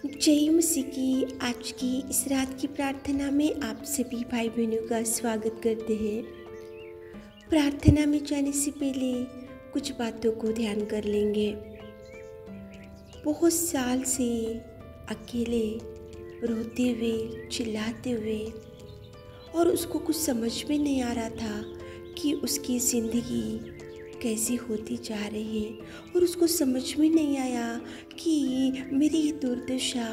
जय मसीह की आज की इस रात की प्रार्थना में आप सभी भाई बहनों का स्वागत करते हैं। प्रार्थना में जाने से पहले कुछ बातों को ध्यान कर लेंगे। बहुत साल से अकेले रोते हुए चिल्लाते हुए और उसको कुछ समझ में नहीं आ रहा था कि उसकी ज़िंदगी कैसी होती जा रही है, और उसको समझ में नहीं आया कि मेरी ये दुर्दशा,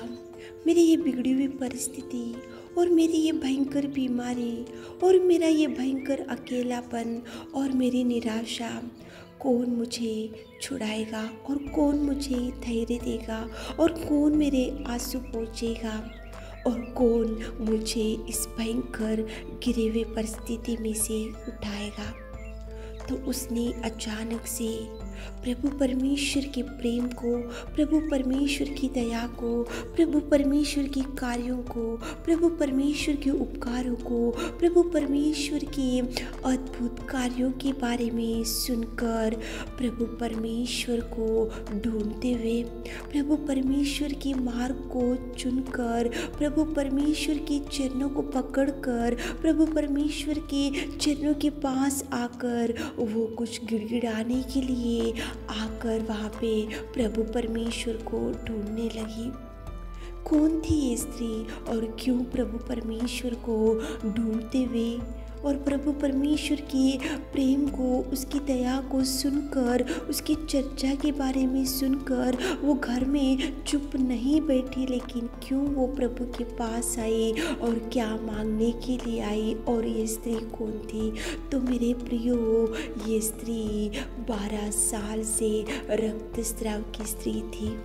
मेरी ये बिगड़ी हुई परिस्थिति और मेरी ये भयंकर बीमारी और मेरा ये भयंकर अकेलापन और मेरी निराशा कौन मुझे छुड़ाएगा और कौन मुझे धैर्य देगा और कौन मेरे आंसू पोंछेगा और कौन मुझे इस भयंकर गिरे हुए परिस्थिति में से उठाएगा। तो उसने अचानक से प्रभु परमेश्वर के प्रेम को, प्रभु परमेश्वर की दया को, प्रभु परमेश्वर के कार्यों को, प्रभु परमेश्वर के उपकारों को, प्रभु परमेश्वर के अद्भुत कार्यों के बारे में सुनकर प्रभु परमेश्वर को ढूंढते हुए, प्रभु परमेश्वर के मार्ग को चुनकर, प्रभु परमेश्वर के चरणों को पकड़कर, प्रभु परमेश्वर के चरणों के पास आकर वो कुछ गिड़गिड़ाने के लिए आकर वहाँ पे प्रभु परमेश्वर को ढूंढने लगी। कौन थी ये स्त्री और क्यों प्रभु परमेश्वर को ढूंढते हुए और प्रभु परमेश्वर के प्रेम को, उसकी दया को सुनकर, उसकी चर्चा के बारे में सुनकर वो घर में चुप नहीं बैठी, लेकिन क्यों वो प्रभु के पास आई और क्या मांगने के लिए आई। और ये स्त्री कौन थी? तो मेरे प्रियो, ये स्त्री 12 साल से रक्तस्राव की स्त्री थी।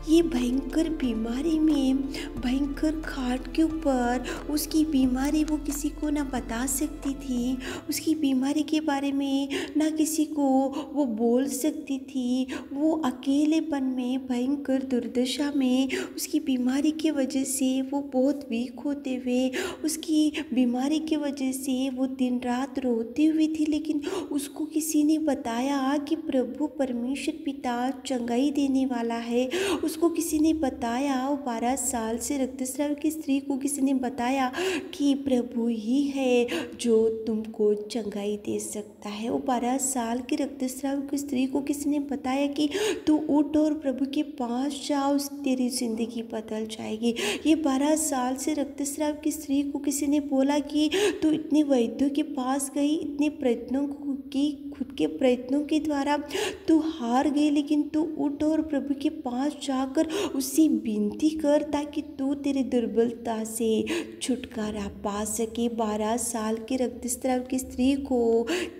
ये भयंकर बीमारी में, भयंकर खाट के ऊपर उसकी बीमारी वो किसी को ना बता सकती थी, उसकी बीमारी के बारे में ना किसी को वो बोल सकती थी। वो अकेलेपन में, भयंकर दुर्दशा में, उसकी बीमारी की वजह से वो बहुत वीक होते हुए, उसकी बीमारी की वजह से वो दिन रात रोती हुई थी, लेकिन उसको किसी ने बताया कि प्रभु परमेश्वर पिता चंगाई देने वाला है। उसको किसी ने बताया, वो 12 साल से रक्तस्राव की स्त्री को किसी ने बताया कि प्रभु ही है जो तुमको चंगाई दे सकता है। वो 12 साल की रक्तस्राव की स्त्री को किसी ने बताया कि तू उठ और प्रभु के पास जाओ, तेरी जिंदगी बदल जाएगी। ये 12 साल से रक्तस्राव की स्त्री को किसी ने बोला कि तू इतने वैद्यों के पास गई, इतने प्रयत्नों की, खुद के प्रयत्नों के द्वारा तू हार गई, लेकिन तू उठ और प्रभु के पास जाकर उससे विनती कर ताकि तू तेरी दुर्बलता से छुटकारा पा सके। 12 साल के रक्तस्राव की स्त्री को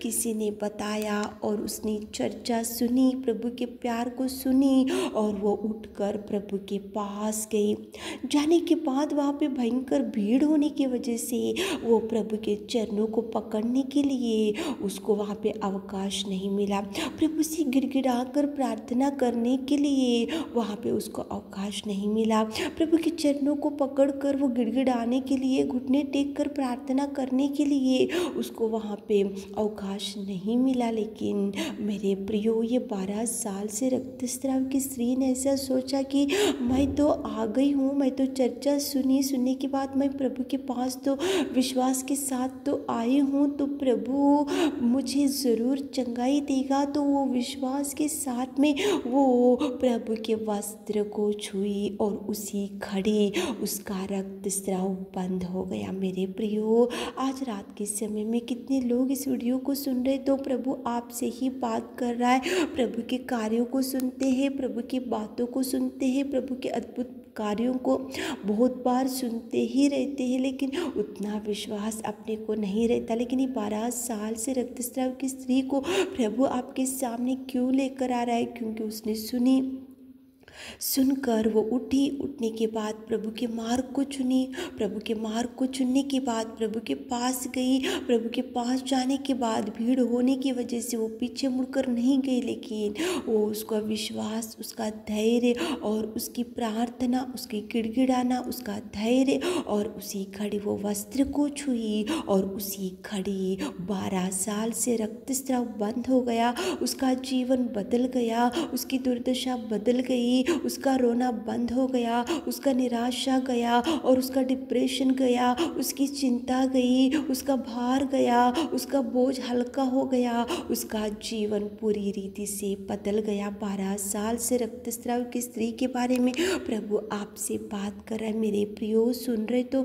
किसी ने बताया और उसने चर्चा सुनी, प्रभु के प्यार को सुनी और वो उठकर प्रभु के पास गई। जाने के बाद वहाँ पे भयंकर भीड़ होने की वजह से वो प्रभु के चरणों को पकड़ने के लिए उसको वहाँ पे अवकाश नहीं मिला। प्रभु से गिड़गिड़ा कर प्रार्थना करने के लिए वहाँ पे उसको अवकाश नहीं मिला। प्रभु के चरणों को पकड़कर वो गिड़गिड़ाने के लिए, घुटने टेक कर प्रार्थना करने के लिए उसको वहाँ पे अवकाश नहीं मिला। लेकिन मेरे प्रियो, ये 12 साल से रक्तस्राव की स्त्री ने ऐसा सोचा कि मैं तो आ गई हूँ, मैं तो चर्चा सुनने के बाद मैं प्रभु के पास तो विश्वास के साथ तो आई हूँ, तो प्रभु मुझे ज़रूर चंगाई देगा। तो वो विश्वास के साथ में वो प्रभु के वस्त्र को छुई और उसी घड़ी उसका रक्तस्राव बंद हो गया। मेरे प्रियो, आज रात के समय में कितने लोग इस वीडियो को सुन रहे, तो प्रभु आपसे ही बात कर रहा है। प्रभु के कार्यों को सुनते हैं, प्रभु की बातों को सुनते हैं, प्रभु के अद्भुत कार्यों को बहुत बार सुनते ही रहते हैं, लेकिन उतना विश्वास अपने को नहीं रहता। लेकिन ये 12 साल से रक्तस्राव की स्त्री को प्रभु आपके सामने क्यों लेकर आ रहा है? क्योंकि उसने सुनकर वो उठी। उठने के बाद प्रभु के मार्ग को चुनी, प्रभु के मार्ग को चुनने के बाद प्रभु के पास गई। प्रभु के पास जाने के बाद भीड़ होने की वजह से वो पीछे मुड़कर नहीं गई, लेकिन वो उसका विश्वास, उसका धैर्य और उसकी प्रार्थना, उसकी गिड़गिड़ाना, उसका धैर्य और उसी घड़ी वो वस्त्र को छुई और उसी घड़ी 12 साल से रक्तस्राव बंद हो गया। उसका जीवन बदल गया, उसकी दुर्दशा बदल गई, उसका रोना बंद हो गया, उसका निराशा गया और उसका डिप्रेशन गया, उसकी चिंता गई, उसका भार गया, उसका बोझ हल्का हो गया, उसका जीवन पूरी रीति से बदल गया। 12 साल से रक्तस्राव की स्त्री के बारे में प्रभु आपसे बात कर रहा है। मेरे प्रियो, सुन रहे तो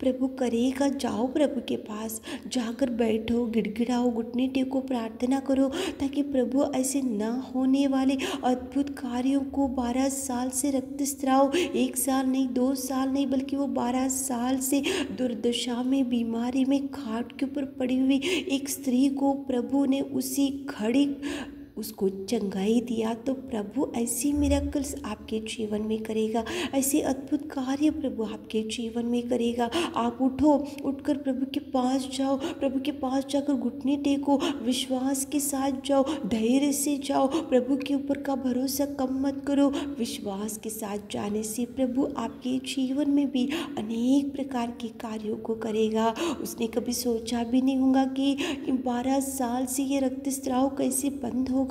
प्रभु करेगा। जाओ प्रभु के पास, जाकर बैठो, गिड़गिड़ाओ, घुटने टेको, प्रार्थना करो, ताकि प्रभु ऐसे न होने वाले अद्भुत कार्यों को 12 साल से रक्तस्राव, 1 साल नहीं, 2 साल नहीं, बल्कि वो 12 साल से दुर्दशा में, बीमारी में, खाट के ऊपर पड़ी हुई एक स्त्री को प्रभु ने उसी घड़ी उसको चंगाई दिया। तो प्रभु ऐसी मिरेकल्स आपके जीवन में करेगा, ऐसे अद्भुत कार्य प्रभु आपके जीवन में करेगा। आप उठो, उठकर प्रभु के पास जाओ, प्रभु के पास जाकर घुटने टेको, विश्वास के साथ जाओ, धैर्य से जाओ, प्रभु के ऊपर का भरोसा कम मत करो। विश्वास के साथ जाने से प्रभु आपके जीवन में भी अनेक प्रकार के कार्यों को करेगा। उसने कभी सोचा भी नहीं होगा कि 12 साल से ये रक्तस्राव कैसे बंद होगा,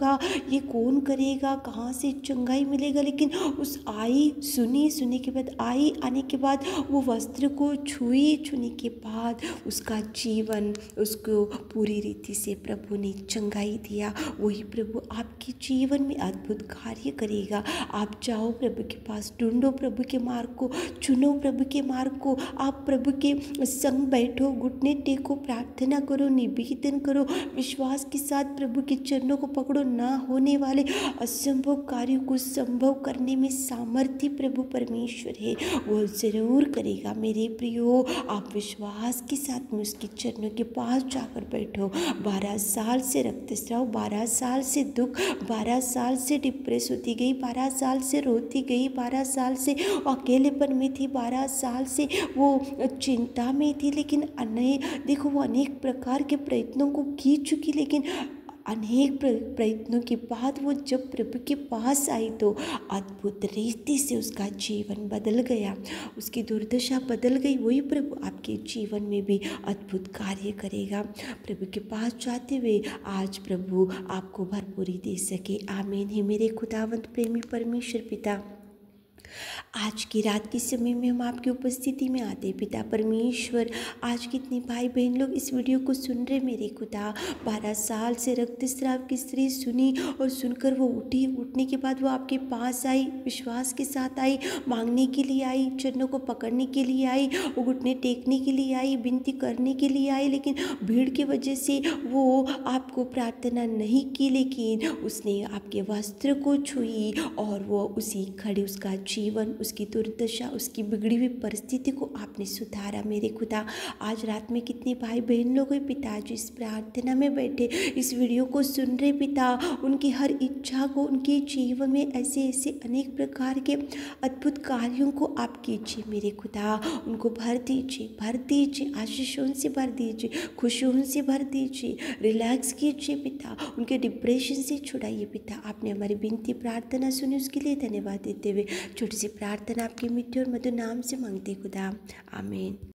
ये कौन करेगा, कहाँ से चंगाई मिलेगा। लेकिन उस आई, सुनी के बाद आई, आने के बाद वो वस्त्र को छुई, छूने के बाद उसका जीवन, उसको पूरी रीति से प्रभु ने चंगाई दिया। वही प्रभु आपके जीवन में अद्भुत कार्य करेगा। आप जाओ प्रभु के पास, ढूंढो प्रभु के मार्ग को, चुनो प्रभु के मार्ग को, आप प्रभु के संग बैठो, घुटने टेको, प्रार्थना करो, निवेदन करो, विश्वास के साथ प्रभु के चरणों को पकड़ो। ना होने वाले असंभव कार्यों को संभव करने में सामर्थ्य प्रभु परमेश्वर है, वो जरूर करेगा। मेरे प्रियो, आप विश्वास के साथ में उसके चरणों के पास जाकर बैठो। 12 साल से रक्तस्राव, 12 साल से दुख, 12 साल से डिप्रेस होती गई, 12 साल से रोती गई, 12 साल से अकेलेपन में थी, 12 साल से वो चिंता में थी। लेकिन देखो, वो अनेक प्रकार के प्रयत्नों को की चुकी, लेकिन अनेक प्रयत्नों के बाद वो जब प्रभु के पास आई तो अद्भुत रीति से उसका जीवन बदल गया, उसकी दुर्दशा बदल गई। वही प्रभु आपके जीवन में भी अद्भुत कार्य करेगा। प्रभु के पास जाते हुए आज प्रभु आपको भरपूरी दे सके। आमीन। हे मेरे खुदावंत प्रेमी परमेश्वर पिता, आज की रात के समय में हम आपकी उपस्थिति में आते पिता परमेश्वर, आज कितने भाई बहन लोग इस वीडियो को सुन रहे मेरे खुदा। 12 साल से रक्तस्राव की स्त्री सुनी और सुनकर वो उठी, उठने के बाद वो आपके पास आई, विश्वास के साथ आई, मांगने के लिए आई, चरणों को पकड़ने के लिए आई, वो घुटने टेकने के लिए आई, विनती करने के लिए आई। लेकिन भीड़ की वजह से वो आपको प्रार्थना नहीं की, लेकिन उसने आपके वस्त्र को छुई और वो उसी घड़ी उसका जीवन, उसकी दुर्दशा, उसकी बिगड़ी हुई परिस्थिति को आपने सुधारा मेरे खुदा। आज रात में कितने भाई बहन लोग हैं पिता जो इस प्रार्थना में बैठे इस वीडियो को सुन रहे पिता, उनकी हर इच्छा को, उनके जीवन में ऐसे ऐसे अनेक प्रकार के अद्भुत कार्यों को आप कीजिए मेरे खुदा। उनको भर दीजिए, आशीषों से भर दीजिए, खुशियों से भर दीजिए, रिलैक्स कीजिए पिता, उनके डिप्रेशन से छुड़ाइए पिता। आपने हमारी विनती प्रार्थना सुनी, उसके लिए धन्यवाद देते हुए छोटी सी प्रार्थना आपके मीठे और मधुर नाम से मांगते खुदा, आमीन।